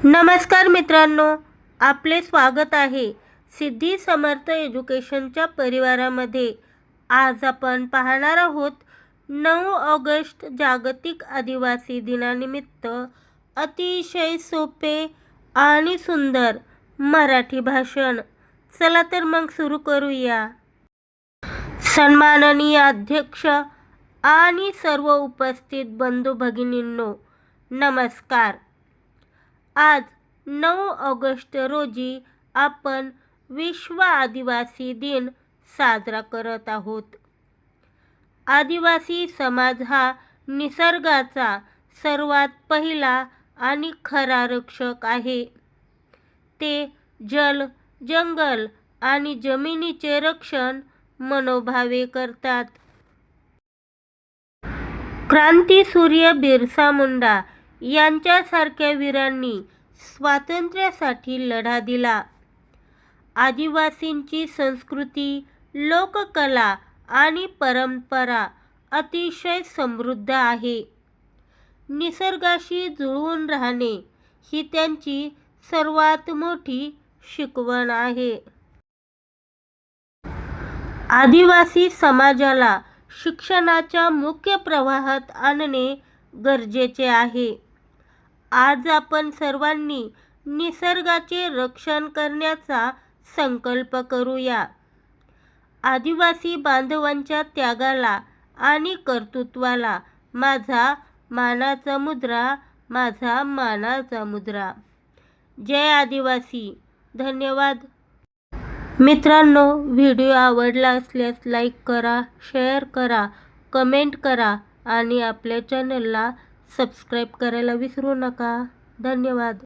नमस्कार मित्रांनो, आपले स्वागत आहे सिद्धी समर्थ एज्युकेशनच्या परिवारामध्ये। आज आपण पाहणार आहोत 9 ऑगस्ट जागतिक आदिवासी दिनानिमित्त अतिशय सोपे आणि सुंदर मराठी भाषण। चला तर मग सुरू करूया। सन्माननीय अध्यक्ष आणि सर्व उपस्थित बंधू भगिनींनो, नमस्कार। आज 9 ऑगस्ट रोजी आपण विश्व आदिवासी दिन साजरा करत आहोत। आदिवासी समाज हा निसर्गाचा सर्वात पहिला आणि खरा रक्षक आहे। ते जल, जंगल आणि जमिनीचे रक्षण मनोभावे करतात। क्रांतीसूर्य बिरसा मुंडा यांच्यासारख्या वीरांनी स्वातंत्र्यासाठी लढा दिला। आदिवासींची संस्कृती, लोककला आणि परंपरा अतिशय समृद्ध आहे। निसर्गाशी जुळवून राहणे ही त्यांची सर्वात मोठी शिकवण आहे। आदिवासी समाजाला शिक्षणाच्या मुख्य प्रवाहात आणणे गरजेचे आहे। आज आपण सर्वांनी निसर्गाचे रक्षण करण्याचा संकल्प करूया। आदिवासी बांधवांच्या त्यागाला आणि कर्तृत्वाला माझा मानाचा मुजरा, माझा मानाचा मुजरा। जय आदिवासी। धन्यवाद। मित्रांनो, व्हिडिओ आवडला असल्यास लाईक करा, शेअर करा, कमेंट करा आणि आपल्या चॅनलला सबस्क्राईब करायला विसरू नका। धन्यवाद।